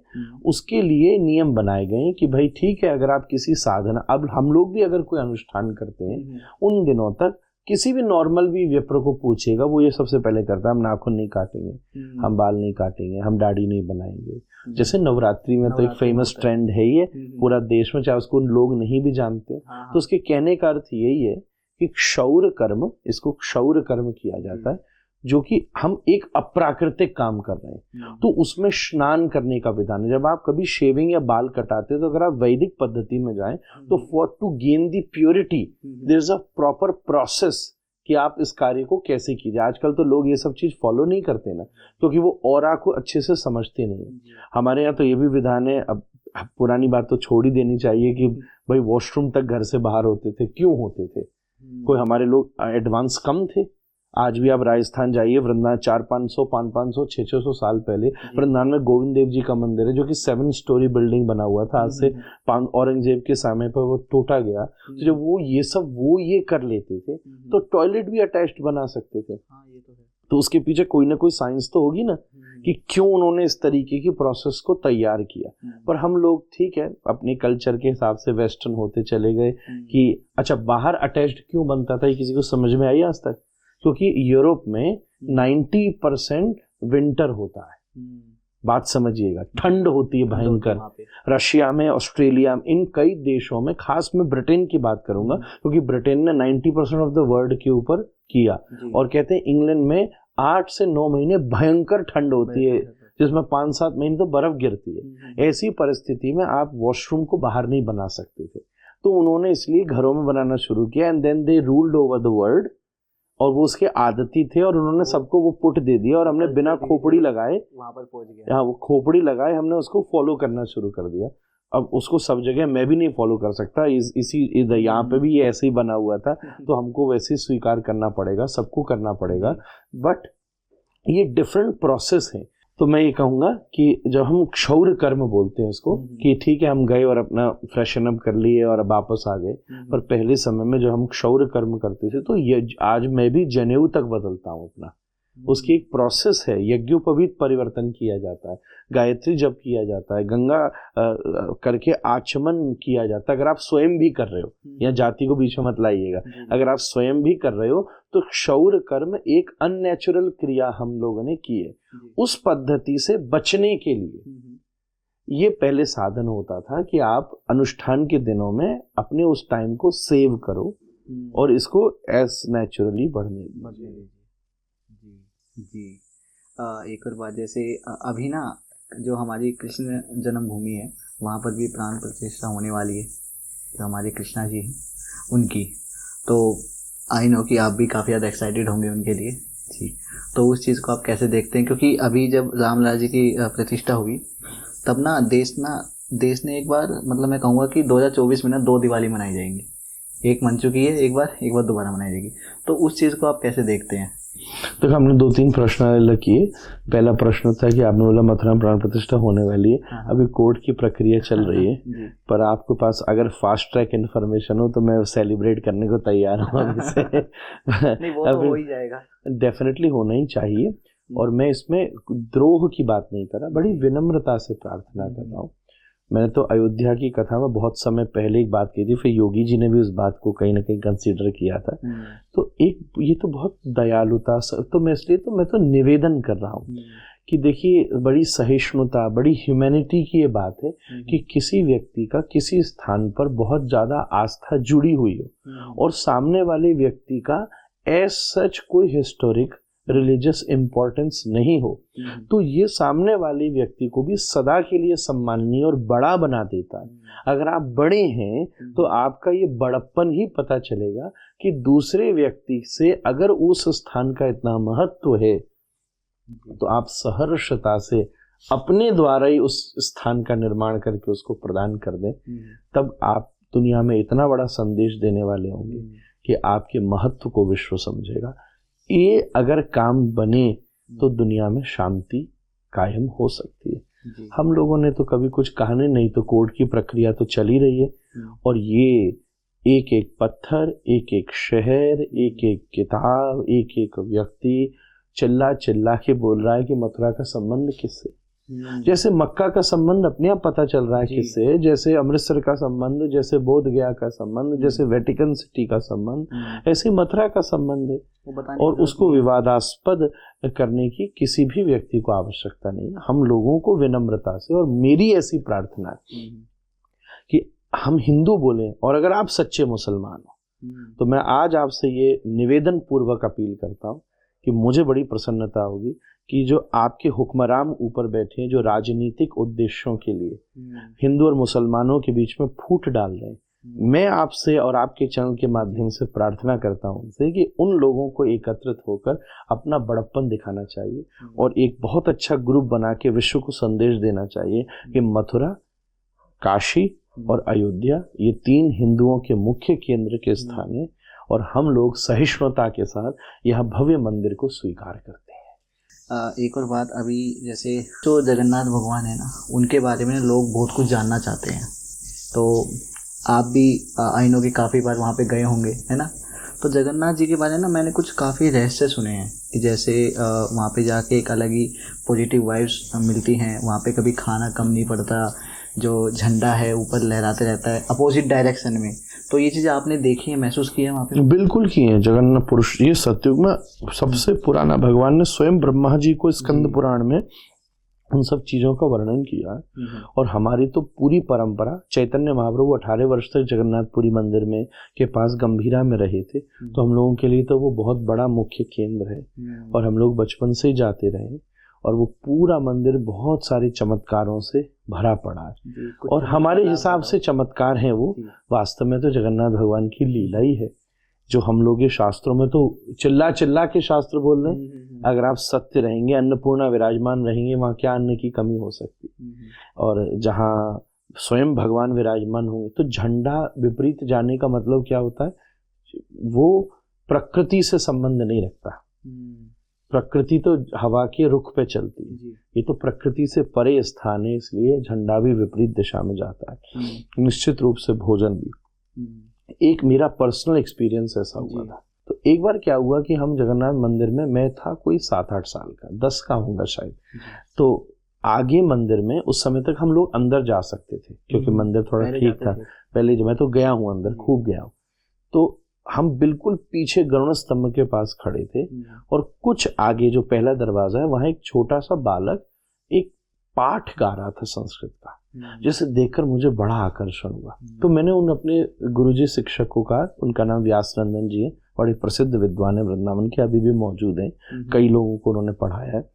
उसके लिए नियम बनाए गए हैं कि भाई ठीक है, अगर आप किसी साधना, अब हम लोग भी अगर कोई अनुष्ठान करते हैं उन दिनों तक किसी भी नॉर्मल भी व्यक्ति को पूछेगा, वो ये सबसे पहले करता है, हम नाखून नहीं काटेंगे, हम बाल नहीं काटेंगे, हम दाढ़ी नहीं बनाएंगे। जैसे नवरात्रि में तो एक फेमस ट्रेंड है ये पूरा देश में, चाहे उसको लोग नहीं भी जानते। तो उसके कहने का अर्थ यही है कि क्षौर कर्म, इसको क्षौर कर्म किया जाता है, जो कि हम एक अप्राकृतिक काम कर रहे हैं। तो उसमें स्नान करने का विधान है। जब आप कभी शेविंग या बाल कटाते हैं तो अगर आप वैदिक पद्धति में जाएं तो for to gain the purity there is a proper process कि आप इस कार्य को कैसे कीजिए। आजकल तो लोग ये सब चीज फॉलो नहीं करते ना, क्योंकि वो ऑरा को अच्छे से समझते नहीं। हमारे यहाँ तो ये भी विधान है, अब पुरानी बात तो छोड़ ही देनी चाहिए कि भाई वॉशरूम तक घर से बाहर होते थे। क्यों होते थे? कोई हमारे लोग एडवांस कम थे? आज भी आप राजस्थान जाइए, वृंदावन 400-500, 500, 600 साल पहले वृंदावन में गोविंद देव जी का मंदिर है, जो कि 7 स्टोरी बिल्डिंग बना हुआ था। आज से औरंगजेब के समय पर वो टूटा गया। तो जब वो ये कर लेते थे तो टॉयलेट भी अटैच्ड बना सकते थे। तो उसके पीछे कोई ना कोई साइंस तो होगी ना, कि क्यों उन्होंने इस तरीके की प्रोसेस को तैयार किया। पर हम लोग ठीक है अपने कल्चर के हिसाब से वेस्टर्न होते चले गए कि अच्छा बाहर अटैच्ड क्यों बनता था, ये किसी को समझ में आई आज तक? क्योंकि यूरोप में 90% विंटर होता है। बात समझिएगा, ठंड होती है भयंकर। रशिया में, ऑस्ट्रेलिया में, इन कई देशों में, खास मैं ब्रिटेन की बात करूंगा क्योंकि ब्रिटेन ने 90% ऑफ द वर्ल्ड के ऊपर किया। और कहते हैं इंग्लैंड में 8 से 9 महीने भयंकर ठंड होती है, जिसमें 5-7 महीने तो बर्फ गिरती है। ऐसी परिस्थिति में आप वॉशरूम को बाहर नहीं बना सकते थे, तो उन्होंने इसलिए घरों में बनाना शुरू किया। And then they ruled over the world, और वो उसके आदती थे, और उन्होंने सबको वो पुट दे दिया, और हमने बिना खोपड़ी लगाए वहां पर पहुंच गया। हाँ, वो खोपड़ी लगाए, हमने उसको फॉलो करना शुरू कर दिया। अब उसको सब जगह मैं भी नहीं फॉलो कर सकता, इसी यहाँ पे भी ये ऐसे ही बना हुआ था, तो हमको वैसे ही स्वीकार करना पड़ेगा, सबको करना पड़ेगा। बट ये डिफरेंट प्रोसेस है। तो मैं ये कहूँगा कि जब हम क्षौर कर्म बोलते हैं उसको, कि ठीक है हम गए और अपना फ्रेशन अप कर लिए और वापस आ गए, पर पहले समय में जब हम क्षौर कर्म करते थे तो ये आज मैं भी जनेऊ तक बदलता हूँ अपना। उसकी एक प्रोसेस है, यज्ञोपवीत परिवर्तन किया जाता है, गायत्री जप किया जाता है, गंगा करके आचमन किया जाता है। अगर आप स्वयं भी कर रहे हो, या जाति को बीच में मत लाइएगा, अगर आप स्वयं भी कर रहे हो तो क्षौर कर्म एक अननेचुरल क्रिया हम लोगों ने की है। उस पद्धति से बचने के लिए ये पहले साधन होता था कि आप अनुष्ठान के दिनों में अपने उस टाइम को सेव करो और इसको एज नेचुरली बढ़ने दीजिए। जी एक और बात, जैसे अभी ना जो हमारी कृष्ण जन्मभूमि है वहाँ पर भी प्राण प्रतिष्ठा होने वाली है, जो हमारे कृष्णा जी हैं उनकी। तो आई नो कि आप भी काफ़ी ज़्यादा एक्साइटेड होंगे उनके लिए। जी, तो उस चीज़ को आप कैसे देखते हैं? क्योंकि अभी जब रामलाल जी की प्रतिष्ठा हुई तब ना देश ने एक बार, मतलब मैं कहूँगा कि 2024 में ना 2 दिवाली मनाई जाएंगी। एक मन चुकी है, एक बार दोबारा मनाई जाएगी। तो उस चीज़ को आप कैसे देखते हैं? तो हमने 2-3 प्रश्न अलग किए। पहला प्रश्न था कि आपने बोला मथुरा प्राण प्रतिष्ठा होने वाली है। अभी कोर्ट की प्रक्रिया चल रही है, पर आपके पास अगर फास्ट ट्रैक इन्फॉर्मेशन हो तो मैं सेलिब्रेट करने को तैयार हूँ अभी से। नहीं, वो तो हो ही जाएगा, डेफिनेटली होना ही चाहिए। और मैं इसमें द्रोह की बात नहीं कर रहा, बड़ी विनम्रता से प्रार्थना कर रहा हूँ। मैंने तो अयोध्या की कथा में बहुत समय पहले एक बात की थी, फिर योगी जी ने भी उस बात को कहीं ना कहीं कंसीडर किया था। तो एक ये तो बहुत दयालुता, तो मैं इसलिए तो मैं तो निवेदन कर रहा हूँ कि देखिए बड़ी सहिष्णुता, बड़ी ह्यूमैनिटी की ये बात है कि किसी व्यक्ति का किसी स्थान पर बहुत ज़्यादा आस्था जुड़ी हुई हो और सामने वाले व्यक्ति का एज सच कोई हिस्टोरिक रिलीजियस इम्पोर्टेंस नहीं हो, तो ये सामने वाले व्यक्ति को भी सदा के लिए सम्माननीय और बड़ा बना देता है। अगर आप बड़े हैं तो आपका ये बड़प्पन ही पता चलेगा कि दूसरे व्यक्ति से अगर उस स्थान का इतना महत्व है तो आप सहर्षता से अपने द्वारा ही उस स्थान का निर्माण करके उसको प्रदान कर दें, तब आप दुनिया में इतना बड़ा संदेश देने वाले होंगे कि आपके महत्व को विश्व समझेगा। ये अगर काम बने तो दुनिया में शांति कायम हो सकती है। हम लोगों ने तो कभी कुछ कहा नहीं, तो कोर्ट की प्रक्रिया तो चल ही रही है और ये एक एक पत्थर, एक एक शहर, एक एक किताब, एक एक व्यक्ति चिल्ला चिल्ला के बोल रहा है कि मथुरा का संबंध किससे। जैसे मक्का का संबंध अपने आप पता चल रहा है किससे, जैसे अमृतसर का संबंध, जैसे बोध गया का संबंध, जैसे वेटिकन सिटी का संबंध, ऐसे मथुरा का संबंध है। और उसको विवादास्पद करने की किसी भी व्यक्ति को आवश्यकता नहीं। हम लोगों को विनम्रता से, और मेरी ऐसी प्रार्थना है कि हम हिंदू बोलें, और अगर आप सच्चे मुसलमान हो तो मैं आज आपसे ये निवेदन पूर्वक अपील करता हूँ कि मुझे बड़ी प्रसन्नता होगी कि जो आपके हुक्मरान ऊपर बैठे हैं, जो राजनीतिक उद्देश्यों के लिए हिंदू और मुसलमानों के बीच में फूट डाल रहे हैं, मैं आपसे और आपके चैनल के माध्यम से प्रार्थना करता हूं उनसे कि उन लोगों को एकत्रित होकर अपना बड़प्पन दिखाना चाहिए और एक बहुत अच्छा ग्रुप बना के विश्व को संदेश देना चाहिए कि मथुरा, काशी और अयोध्या ये 3 हिंदुओं के मुख्य केंद्र के स्थान है और हम लोग सहिष्णुता के साथ यह भव्य मंदिर को स्वीकार करते हैं। एक और बात, अभी जैसे जो जगन्नाथ भगवान है ना, उनके बारे में लोग बहुत कुछ जानना चाहते हैं, तो आप भी आई नो कि काफ़ी बार वहाँ पे गए होंगे, है ना। तो जगन्नाथ जी के बारे में ना मैंने कुछ काफ़ी रहस्य सुने हैं कि जैसे वहाँ पे जाके एक अलग ही पॉजिटिव वाइब्स मिलती हैं, वहाँ पे कभी खाना कम नहीं पड़ता, जो झंडा है ऊपर लहराते रहता है अपोजिट डायरेक्शन में। तो ये चीज़ें आपने देखी है, महसूस की है वहाँ पे? बिल्कुल की है। जगन्नाथ पुरुष, ये सतयुग में सबसे पुराना, भगवान ने स्वयं ब्रह्मा जी को स्कंद पुराण में उन सब चीज़ों का वर्णन किया है। और हमारी तो पूरी परंपरा, चैतन्य महाप्रभु 18 वर्ष तक जगन्नाथपुरी मंदिर में के पास गंभीरा में रहे थे, तो हम लोगों के लिए तो वो बहुत बड़ा मुख्य केंद्र है और हम लोग बचपन से ही जाते रहे और वो पूरा मंदिर बहुत सारे चमत्कारों से भरा पड़ा है। और हमारे हिसाब से चमत्कार हैं वो, वास्तव में तो जगन्नाथ भगवान की लीला ही है, जो हम लोग ये शास्त्रों में तो चिल्ला चिल्ला के शास्त्र बोल रहे हैं। अगर आप सत्य रहेंगे, अन्नपूर्णा विराजमान रहेंगे, वहाँ क्या अन्न की कमी हो सकती। और जहाँ स्वयं भगवान विराजमान होंगे तो झंडा विपरीत जाने का मतलब क्या होता है, वो प्रकृति से संबंध नहीं रखता। प्रकृति तो हवा के रुख पे चलती है, ये तो प्रकृति से परे स्थान है, इसलिए झंडा भी विपरीत दिशा में जाता है। निश्चित रूप से भोजन भी। एक मेरा पर्सनल एक्सपीरियंस ऐसा हुआ था। तो एक बार क्या हुआ कि हम जगन्नाथ मंदिर में, मैं था कोई 7-8 साल का, 10 का होगा शायद। तो आगे मंदिर में उस समय तक हम लोग अंदर जा सकते थे क्योंकि मंदिर थोड़ा ठीक था। पहले जो मैं तो गया हूँ अंदर, खूब गया हूँ। तो हम बिल्कुल पीछे गरुड़ स्तंभ के पास खड़े थे और कुछ आगे जो पहला दरवाजा है, वहाँ एक छोटा सा बालक एक पाठ गा रहा था संस्कृत का, जिसे देखकर मुझे बड़ा आकर्षण हुआ। तो मैंने उन अपने गुरुजी शिक्षकों का, उनका नाम व्यास नंदन जी है, बड़े प्रसिद्ध विद्वान है वृंदावन के, अभी भी मौजूद हैं, कई लोगों को उन्होंने पढ़ाया है।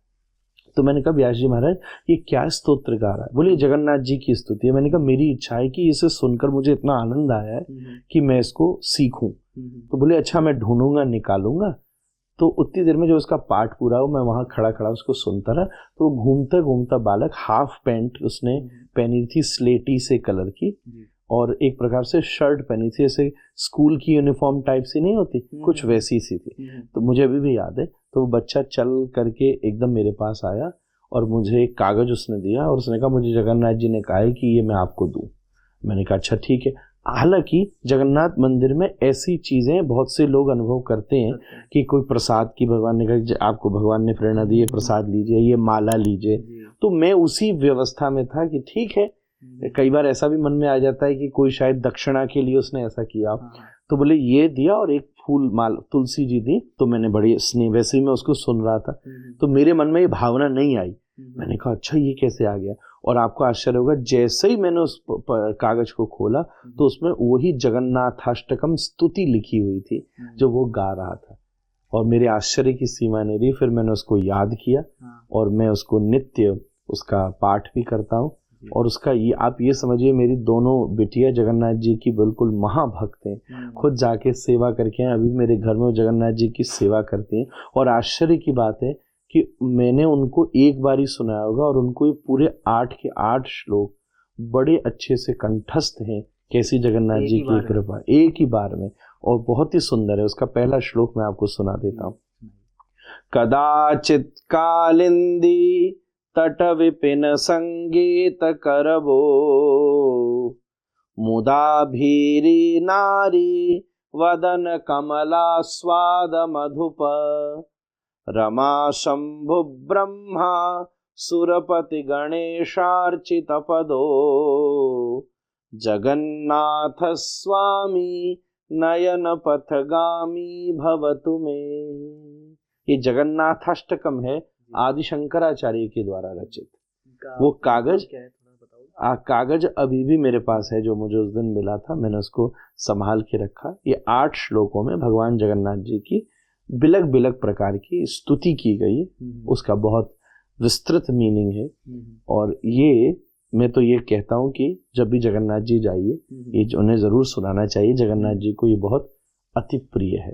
तो मैंने कहा व्यास जी महाराज ये क्या स्तोत्र गा रहा है? बोले जगन्नाथ जी की स्तुति है। मैंने कहा मेरी इच्छा है कि इसे सुनकर मुझे इतना आनंद आया है कि मैं इसको सीखूं। तो बोले अच्छा मैं ढूंढूंगा, निकालूंगा। तो उतनी देर में जो उसका पाठ पूरा हो, मैं वहाँ खड़ा खड़ा उसको सुनता रहा। तो घूमता घूमता बालक, हाफ पैंट उसने पहनी थी स्लेटी से कलर की और एक प्रकार से शर्ट पहनी थी, ऐसे स्कूल की यूनिफॉर्म टाइप सी नहीं होती, कुछ वैसी सी थी। तो मुझे अभी भी याद है। तो वो बच्चा चल करके एकदम मेरे पास आया और मुझे एक कागज उसने दिया और उसने कहा मुझे जगन्नाथ जी ने कहा है कि ये मैं आपको दूं। मैंने कहा अच्छा ठीक है। हालांकि जगन्नाथ मंदिर में ऐसी चीज़ें बहुत से लोग अनुभव करते हैं कि कोई प्रसाद की, भगवान ने कहा आपको भगवान ने प्रेरणा दी है, प्रसाद लीजिए, ये माला लीजिए। तो मैं उसी व्यवस्था में था कि ठीक है कई बार ऐसा भी मन में आ जाता है कि कोई शायद दक्षिणा के लिए उसने ऐसा किया, तो बोले ये दिया और एक फूल माल तुलसी जी दी, तो मैंने बड़ी स्नेह, वैसे ही मैं उसको सुन रहा था तो मेरे मन में ये भावना नहीं आई। मैंने कहा अच्छा ये कैसे आ गया, और आपको आश्चर्य होगा जैसे ही मैंने उस कागज को खोला तो उसमें वही जगन्नाथाष्टकम स्तुति लिखी हुई थी जो वो गा रहा था, और मेरे आश्चर्य की सीमा नहीं रही। फिर मैंने उसको याद किया और मैं उसको नित्य उसका पाठ भी करता हूँ, और उसका ये आप ये समझिए मेरी दोनों बेटियां जगन्नाथ जी की बिल्कुल महाभक्त हैं, खुद जाके सेवा करके हैं, अभी मेरे घर में वो जगन्नाथ जी की सेवा करती हैं। और आश्चर्य की बात है कि मैंने उनको एक बार ही सुनाया होगा और उनको ये पूरे 8 के 8 श्लोक बड़े अच्छे से कंठस्थ हैं। कैसी जगन्नाथ जी की कृपा, एक ही बार में, और बहुत ही सुंदर है। उसका पहला श्लोक मैं आपको सुना देता हूँ। कदाचित कालिंदी तट विपिन संगीत करबो, मुदा भीरी नारी वदन कमला स्वाद मधुप, रमा शंभु ब्रह्मा सुरपति गणेशार्चित पदो, जगन्नाथ स्वामी नयन पथगामी भवतु में। ये जगन्नाथाष्टकम है, आदि शंकराचार्य के द्वारा रचित। वो कागज कागज अभी भी मेरे पास है जो मुझे उस दिन मिला था, मैंने उसको संभाल के रखा। ये 8 श्लोकों में भगवान जगन्नाथ जी की बिलक बिलक प्रकार की स्तुति की गई है, उसका बहुत विस्तृत मीनिंग है। और ये मैं तो ये कहता हूँ कि जब भी जगन्नाथ जी जाइए ये उन्हें ज़रूर सुनाना चाहिए। जगन्नाथ जी को ये बहुत अति प्रिय है।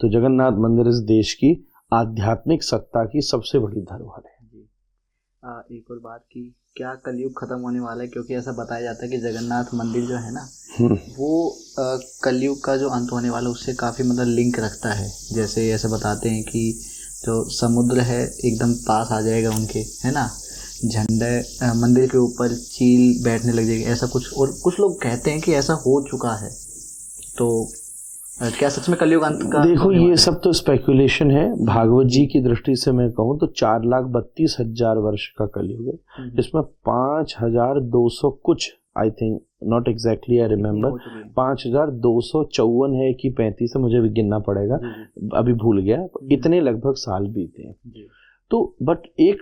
तो जगन्नाथ मंदिर इस देश की आध्यात्मिक सत्ता की सबसे बड़ी धरोहर है। एक और बात की, क्या कलयुग खत्म होने वाला है? क्योंकि ऐसा बताया जाता है कि जगन्नाथ मंदिर जो है ना वो कलयुग का जो अंत होने वाला है उससे काफ़ी मतलब लिंक रखता है। जैसे ऐसे बताते हैं कि जो समुद्र है एकदम पास आ जाएगा उनके, है ना, झंडे मंदिर के ऊपर चील बैठने लग जाएगी, ऐसा कुछ। और कुछ लोग कहते हैं कि ऐसा हो चुका है, तो क्या सच में कलयुग अंत का? देखो ये सब तो स्पेकुलेशन है। भागवत जी की दृष्टि से मैं कहूँ तो 4,32,000 वर्ष का कलयुग है, जिसमें 5,200 कुछ, I think not exactly I remember, 5,254 है कि 35 है, मुझे भी गिनना पड़ेगा, अभी भूल गया, इतने लगभग साल बीते हैं। तो बट एक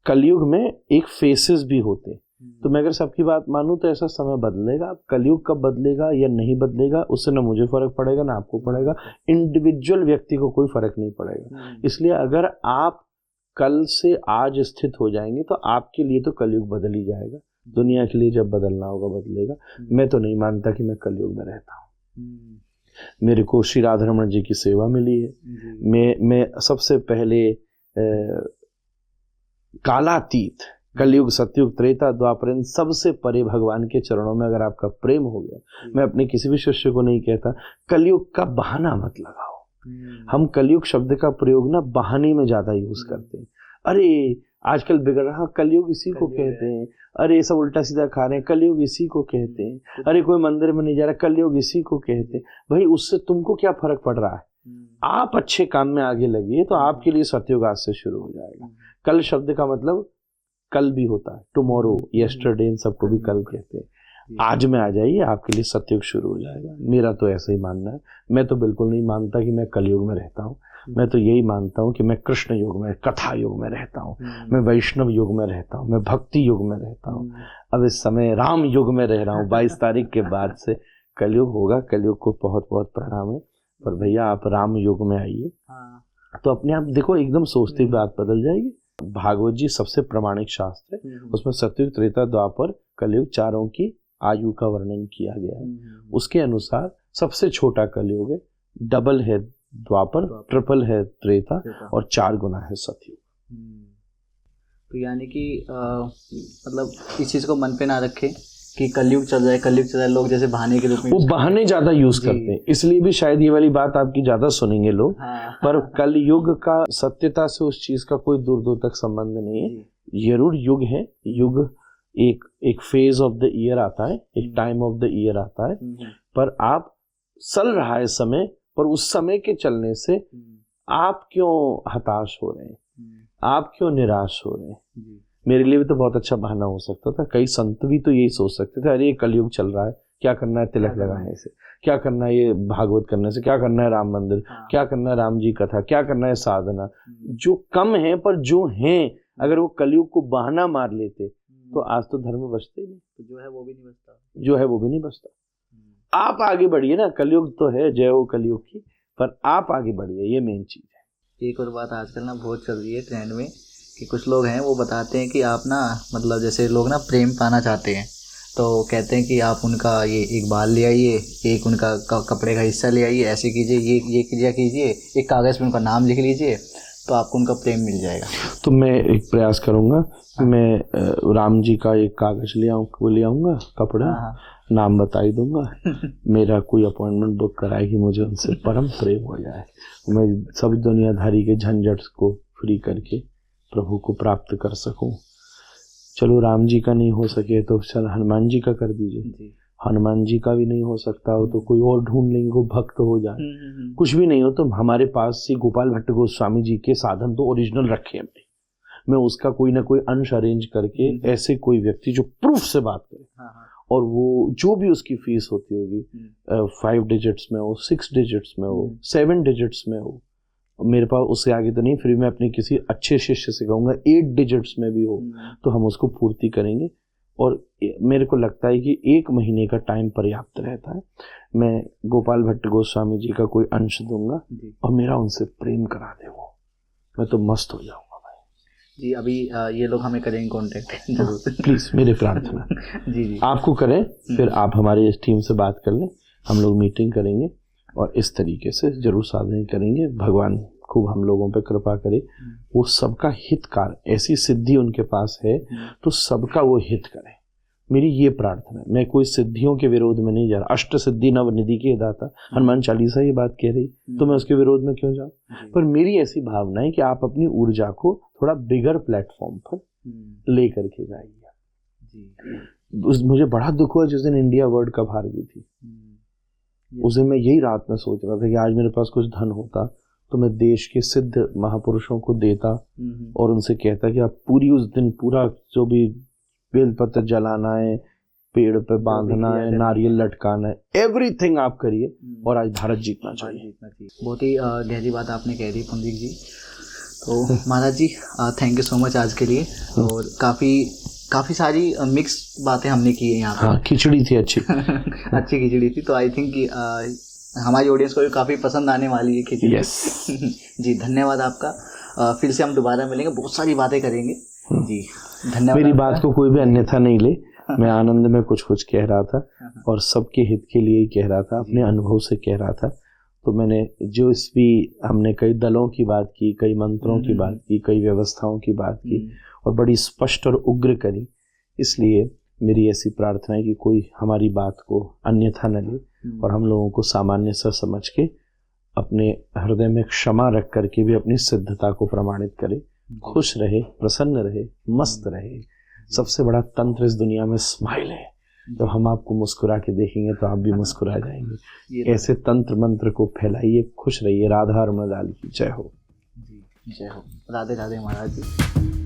कलयुग में एक फेसेस भी होते हैं। तो मैं अगर सबकी बात मानूं तो ऐसा समय बदलेगा। कलयुग कब बदलेगा या नहीं बदलेगा उससे ना मुझे फर्क पड़ेगा ना आपको पड़ेगा, इंडिविजुअल व्यक्ति को कोई फर्क नहीं पड़ेगा। इसलिए अगर आप कल से आज स्थित हो जाएंगे तो आपके लिए तो कलयुग बदल ही जाएगा। दुनिया के लिए जब बदलना होगा बदलेगा। मैं तो नहीं मानता कि मैं कलयुग में रहता हूँ। मेरे को श्री राधारमण जी की सेवा मिली है। मैं सबसे पहले कालातीत, कलयुग, सतयुग, त्रेता, द्वापर, इन सबसे परे भगवान के चरणों में अगर आपका प्रेम हो गया, मैं अपने किसी भी शिष्य को नहीं कहता कलयुग का बहाना मत लगाओ। हम कलयुग शब्द का प्रयोग ना बहाने में ज्यादा यूज करते हैं। अरे आजकल बिगड़ रहा, कलयुग इसी को कहते हैं। अरे सब उल्टा सीधा खा रहे हैं, कलयुग इसी को कहते हैं। अरे कोई मंदिर में नहीं जा रहा, कलयुग इसी को कहते हैं। भाई उससे तुमको क्या फर्क पड़ रहा है? आप अच्छे काम में आगे लगिए तो आपके लिए सतयुग आज से शुरू हो जाएगा। कल शब्द का मतलब कल भी होता है, टुमारो, यस्टरडे, इन सबको भी कल कहते हैं। आज में आ जाइए, आपके लिए सतयुग शुरू हो जाएगा। मेरा तो ऐसा ही मानना है। मैं तो बिल्कुल नहीं मानता कि मैं कलयुग में रहता हूँ। मैं तो यही मानता हूँ कि मैं कृष्ण युग में, कथा युग में रहता हूँ, मैं वैष्णव युग में रहता हूँ, मैं भक्ति युग में रहता हूँ। अब इस समय राम युग में रह रहा हूँ। 22 तारीख के बाद से कलयुग होगा। कलयुग को बहुत बहुत प्रणाम है। पर भैया आप राम युग में आइए तो अपने आप देखो एकदम सोचती बात बदल जाएगी। भागवत जी सबसे प्रमाणिक शास्त्र है। उसमें सतयुग, त्रेता, द्वापर, कलयुग चारों की आयु का वर्णन किया गया है। उसके अनुसार सबसे छोटा कलयुग है, डबल है द्वापर, ट्रिपल है त्रेता और 4 गुना है सतयुग। तो यानी कि मतलब इस चीज को मन पे ना रखें कि कलयुग चल जाए, कलयुग चल जाए। लोग जैसे बहाने के रूप में, वो बहाने ज्यादा यूज करते हैं, इसलिए भी शायद ये वाली बात आपकी ज्यादा सुनेंगे लोग। पर कलयुग का सत्यता से उस चीज का कोई दूर दूर तक संबंध नहीं है। जरूर युग है, युग एक फेज ऑफ द ईयर आता है, एक टाइम ऑफ द ईयर आता है। पर आप चल रहा है समय, पर उस समय के चलने से आप क्यों हताश हो रहे हैं, आप क्यों निराश हो रहे हैं? मेरे लिए भी तो बहुत अच्छा बहाना हो सकता था। कई संत भी तो यही सोच सकते थे, अरे ये कलयुग चल रहा है, क्या करना है तिलक लगाने से, क्या करना है ये भागवत करने से, क्या करना है राम मंदिर, क्या करना है राम जी कथा, क्या करना है साधना। जो कम है पर जो हैं, अगर वो कलयुग को बहाना मार लेते तो आज तो धर्म बचते ही नहीं। तो जो है वो भी नहीं बचता, जो है वो भी नहीं बचता। आप आगे बढ़िए ना, कलयुग तो है, जय हो कलयुग की, पर आप आगे बढ़िए, ये मेन चीज है। एक और बात आजकल ना बहुत चल रही है ट्रेंड में कि कुछ लोग हैं वो बताते हैं कि आप ना मतलब जैसे लोग ना प्रेम पाना चाहते हैं तो कहते हैं कि आप उनका ये एक बाल ले आइए, एक उनका कपड़े का हिस्सा ले आइए, ऐसे कीजिए, ये क्रिया कीजिए, एक कागज़ पे उनका नाम लिख लीजिए तो आपको उनका प्रेम मिल जाएगा। तो मैं एक प्रयास करूँगा, मैं राम जी का एक कागज़ ले आऊँगा, कपड़ा, नाम बता ही दूंगा, मेरा कोई अपॉइंटमेंट बुक कराएगी, मुझे उनसे परम प्रेम हो जाए, मैं सब दुनियादारी के झंझट को फ्री करके प्रभु को प्राप्त कर सकूं। चलो राम जी का नहीं हो सके तो चल हनुमान जी का कर दीजिए, हनुमान जी का भी नहीं हो सकता हो तो कोई और ढूंढ लेंगे, को भक्त हो जाए। कुछ भी नहीं हो तो हमारे पास से गोपाल भट्ट गोस्वामी जी के साधन तो ओरिजिनल रखे हैं, मैं उसका कोई ना कोई अंश अरेंज करके ऐसे कोई व्यक्ति जो प्रूफ से बात करे, और वो जो भी उसकी फीस होती होगी 5 डिजिट्स में हो, 6 डिजिट्स में हो, 7 डिजिट्स में हो, मेरे पास उससे आगे तो नहीं, फिर मैं अपने किसी अच्छे शिष्य से कहूँगा 8 डिजिट्स में भी हो तो हम उसको पूर्ति करेंगे। और मेरे को लगता है कि 1 महीने का टाइम पर्याप्त रहता है। मैं गोपाल भट्ट गोस्वामी जी का कोई अंश दूंगा और मेरा उनसे प्रेम करा दे, वो मैं तो मस्त हो जाऊंगा जी। अभी ये लोग हमें करेंगे कांटेक्ट जरूर, प्लीज, मेरी प्रार्थना। जी आपको करें, फिर आप हमारे इस टीम से बात कर लें, हम लोग मीटिंग करेंगे और इस तरीके से जरूर साधना करेंगे। भगवान खूब हम लोगों पे कृपा करे, वो सबका हितकार, ऐसी सिद्धि उनके पास है तो सबका वो हित करे, मेरी ये प्रार्थना है। मैं कोई सिद्धियों के विरोध में नहीं जा रहा, अष्ट सिद्धि नव निधि के दाता, हनुमान चालीसा ये बात कह रही, तो मैं उसके विरोध में क्यों जाऊं। पर मेरी ऐसी भावना है कि आप अपनी ऊर्जा को थोड़ा बिगर प्लेटफॉर्म पर ले करके जाइए। मुझे बड़ा दुख हुआ जिस दिन इंडिया वर्ल्ड कप हार गई थी, उस दिन मैं यही रात में सोच रहा था कि आज मेरे पास कुछ धन होता तो मैं देश के सिद्ध महापुरुषों को देता और उनसे कहता कि आप पूरी उस दिन पूरा जो भी बेलपत्र जलाना है, पेड़ पे बांधना है, नारियल लटकाना है, एवरीथिंग आप करिए और आज भारत जीतना चाहिए। बहुत ही गहरी बात आपने कह दी पंडित जी। तो महाराज जी थैंक यू सो मच आज के लिए, और काफ़ी सारी मिक्स बातें हमने की है यहाँ पे। हाँ, खिचड़ी थी अच्छी अच्छी खिचड़ी थी, तो आई थिंक कि हमारी ऑडियंस को भी काफ़ी पसंद आने वाली है खिचड़ी। yes. जी धन्यवाद आपका। फिर से हम दोबारा मिलेंगे, बहुत सारी बातें करेंगे जी। धन्यवाद। मेरी बात को कोई भी अन्यथा नहीं ले, मैं आनंद में कुछ कह रहा था और सबके हित के लिए ही कह रहा था, अपने अनुभव से कह रहा था। तो मैंने जो इस भी हमने कई दलों की बात की, कई मंत्रों की बात की, कई व्यवस्थाओं की बात की और बड़ी स्पष्ट और उग्र करी, इसलिए मेरी ऐसी प्रार्थना है कि कोई हमारी बात को अन्यथा न ले और हम लोगों को सामान्य सा समझ के अपने हृदय में क्षमा रख करके भी अपनी सिद्धता को प्रमाणित करे, खुश रहे, प्रसन्न रहे, मस्त रहे। सबसे बड़ा तंत्र इस दुनिया में स्माइल है, जब हम आपको मुस्कुरा के देखेंगे तो आप भी मुस्कुरा जाएंगे। ऐसे तंत्र मंत्र को फैलाइए, खुश रहिए। राधा रमण लाल की जय हो। जय हो। राधे राधे महाराज जी।